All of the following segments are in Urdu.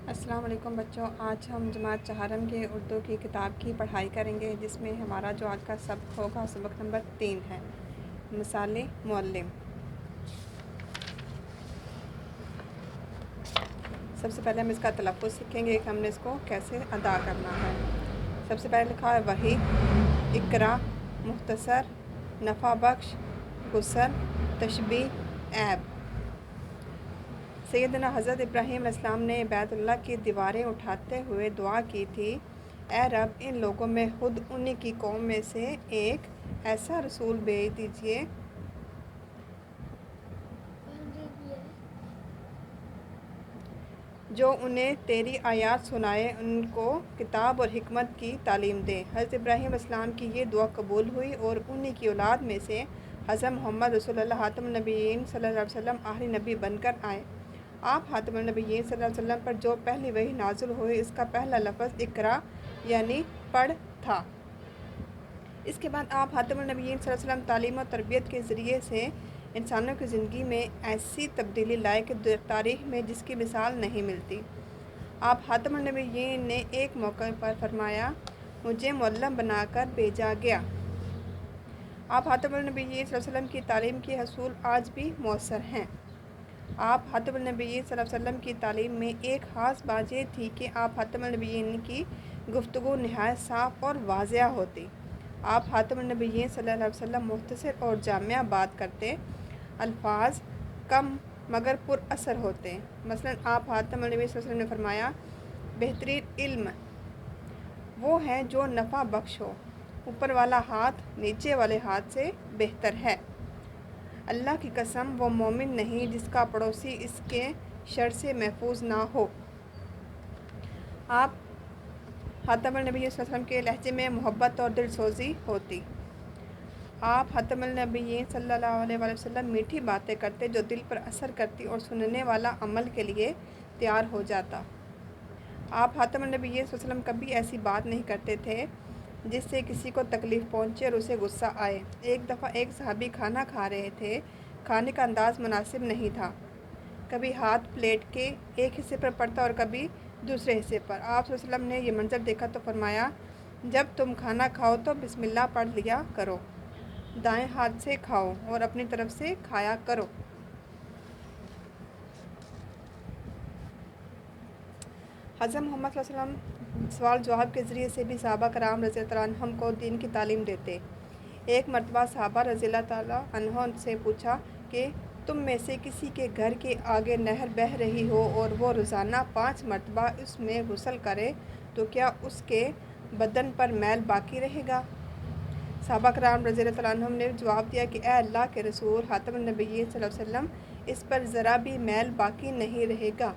السلام علیکم بچوں، آج ہم جماعت چہارم کے اردو کی کتاب کی پڑھائی کریں گے، جس میں ہمارا جو آج کا سبق ہوگا سبق نمبر 3 ہے، مثال معلم۔ سب سے پہلے ہم اس کا تلفظ سیکھیں گے کہ ہم نے اس کو کیسے ادا کرنا ہے۔ سب سے پہلے لکھا ہے وحید، اقرا، مختصر، نفع بخش، غسل، تشبیہ، عیب۔ سیدنا حضرت ابراہیم علیہ السلام نے بیت اللہ کی دیواریں اٹھاتے ہوئے دعا کی تھی، اے رب، ان لوگوں میں خود انہی کی قوم میں سے ایک ایسا رسول بھیج دیجیے جو انہیں تیری آیات سنائے، ان کو کتاب اور حکمت کی تعلیم دے۔ حضرت ابراہیم علیہ السلام کی یہ دعا قبول ہوئی اور انہی کی اولاد میں سے حضرت محمد رسول اللہ خاتم النبیین صلی اللہ علیہ وسلم آخری نبی بن کر آئے۔ آپ خاتم النبیین صلی اللہ علیہ وسلم پر جو پہلی وحی نازل ہوئی، اس کا پہلا لفظ اقرا یعنی پڑھ تھا۔ اس کے بعد آپ خاتم النبیین صلی اللہ علیہ وسلم تعلیم و تربیت کے ذریعے سے انسانوں کی زندگی میں ایسی تبدیلی لائے کہ تاریخ میں جس کی مثال نہیں ملتی۔ آپ خاتم النبیین نے ایک موقع پر فرمایا، مجھے معلم بنا کر بھیجا گیا۔ آپ خاتم النبیین صلی اللہ علیہ وسلم کی تعلیم کے حصول آج بھی مؤثر ہیں۔ آپ خاتم النبیین صلی اللہ علیہ وسلم کی تعلیم میں ایک خاص بات یہ تھی کہ آپ خاتم النبیین کی گفتگو نہایت صاف اور واضح ہوتی۔ آپ خاتم النبیین صلی اللہ علیہ وسلم مختصر اور جامع بات کرتے، الفاظ کم مگر پر اثر ہوتے۔ مثلاً آپ خاتم النبیین صلی اللہ علیہ وسلم نے فرمایا، بہترین علم وہ ہے جو نفع بخش ہو، اوپر والا ہاتھ نیچے والے ہاتھ سے بہتر ہے۔ اللہ کی قسم، وہ مومن نہیں جس کا پڑوسی اس کے شر سے محفوظ نہ ہو۔ آپ خاتم النبیین صلی اللہ علیہ وسلم کے لہجے میں محبت اور دل سوزی ہوتی۔ آپ خاتم النبیین صلی اللہ علیہ وسلم میٹھی باتیں کرتے جو دل پر اثر کرتی اور سننے والا عمل کے لیے تیار ہو جاتا۔ آپ خاتم النبیین صلی اللہ علیہ وسلم کبھی ایسی بات نہیں کرتے تھے جس سے کسی کو تکلیف پہنچے اور اسے غصہ آئے۔ ایک دفعہ ایک صحابی کھانا کھا رہے تھے، کھانے کا انداز مناسب نہیں تھا، کبھی ہاتھ پلیٹ کے ایک حصے پر پڑتا اور کبھی دوسرے حصے پر۔ آپ صلی اللہ علیہ وسلم نے یہ منظر دیکھا تو فرمایا، جب تم کھانا کھاؤ تو بسم اللہ پڑھ لیا کرو، دائیں ہاتھ سے کھاؤ اور اپنی طرف سے کھایا کرو۔ حضرت محمد صلی اللہ علیہ وسلم سوال جواب کے ذریعے سے بھی صحابہ کرام رضی اللہ تعالیٰ عنہم کو دین کی تعلیم دیتے۔ ایک مرتبہ صحابہ رضی اللہ تعالیٰ عنہم سے پوچھا کہ تم میں سے کسی کے گھر کے آگے نہر بہہ رہی ہو اور وہ روزانہ 5 مرتبہ اس میں غسل کرے تو کیا اس کے بدن پر میل باقی رہے گا؟ صحابہ کرام رضی اللہ تعالیٰ عنہم نے جواب دیا کہ اے اللہ کے رسول خاتم النبیین صلی اللہ علیہ وسلم، اس پر ذرا بھی میل باقی نہیں رہے گا۔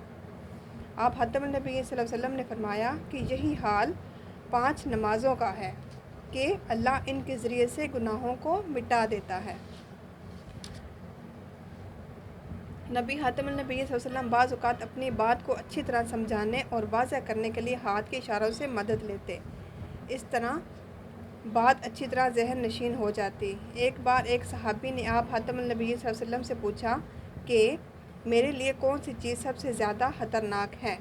آپ خاتم النبیین صلی اللہ علیہ وسلم نے فرمایا کہ یہی حال 5 نمازوں کا ہے کہ اللہ ان کے ذریعے سے گناہوں کو مٹا دیتا ہے۔ نبی خاتم النبیین صلی اللہ علیہ وسلم بعض اوقات اپنی بات کو اچھی طرح سمجھانے اور واضح کرنے کے لیے ہاتھ کے اشاروں سے مدد لیتے، اس طرح بات اچھی طرح ذہن نشین ہو جاتی۔ ایک بار ایک صحابی نے آپ خاتم النبیین صلی اللہ علیہ وسلم سے پوچھا کہ میرے لیے کون سی چیز سب سے زیادہ خطرناک ہے؟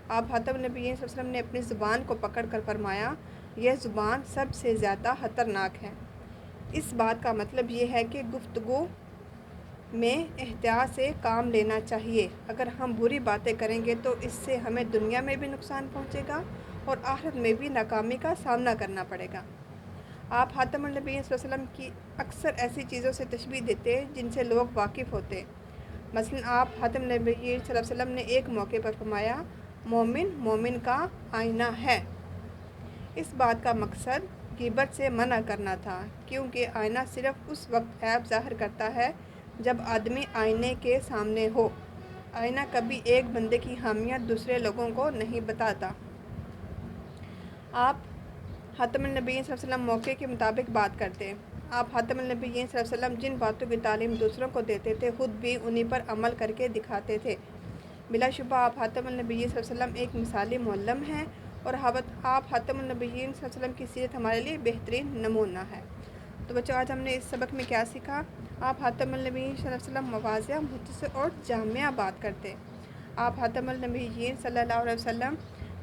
آپ خاتم النبیین صلی اللہ علیہ وسلم نے اپنی زبان کو پکڑ کر فرمایا، یہ زبان سب سے زیادہ خطرناک ہے۔ اس بات کا مطلب یہ ہے کہ گفتگو میں احتیاط سے کام لینا چاہیے۔ اگر ہم بری باتیں کریں گے تو اس سے ہمیں دنیا میں بھی نقصان پہنچے گا اور آخرت میں بھی ناکامی کا سامنا کرنا پڑے گا۔ آپ خاتم النبیین صلی اللہ علیہ وسلم کی اکثر ایسی چیزوں سے تشبیہ دیتے جن سے لوگ واقف ہوتے۔ مثلاً آپ خاتم النبیین صلی اللہ علیہ وسلم نے ایک موقع پر فرمایا، مومن مومن کا آئینہ ہے۔ اس بات کا مقصد غیبت سے منع کرنا تھا، کیونکہ آئینہ صرف اس وقت عیب ظاہر کرتا ہے جب آدمی آئینے کے سامنے ہو۔ آئینہ کبھی ایک بندے کی حامیت دوسرے لوگوں کو نہیں بتاتا۔ آپ خاتم النبیین صلی اللہ علیہ وسلم موقع کے مطابق بات کرتے۔ آپ خاتم النبیین صلی اللہ علیہ وسلم جن باتوں کی تعلیم دوسروں کو دیتے تھے، خود بھی انہی پر عمل کر کے دکھاتے تھے۔ بلا شبہ آپ خاتم النبیین صلی اللہ علیہ وسلم ایک مثالی معلم ہیں اور آپ خاتم النبیین صلی اللہ علیہ وسلم کی سیرت ہمارے لیے بہترین نمونہ ہے۔ تو بچوں، آج ہم نے اس سبق میں کیا سیکھا؟ آپ خاتم النبیین صلی اللہ علیہ وسلم مواضح، مختصر اور جامع بات کرتے۔ آپ خاتم النبیین صلی اللہ علیہ وسلم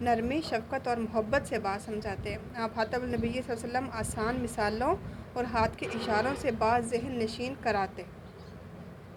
نرمی، شفقت اور محبت سے بات سمجھاتے۔ آپ خاتم النبیین صلی اللہ علیہ وسلم آسان مثالوں اور ہاتھ کے اشاروں سے بات ذہن نشین کراتے۔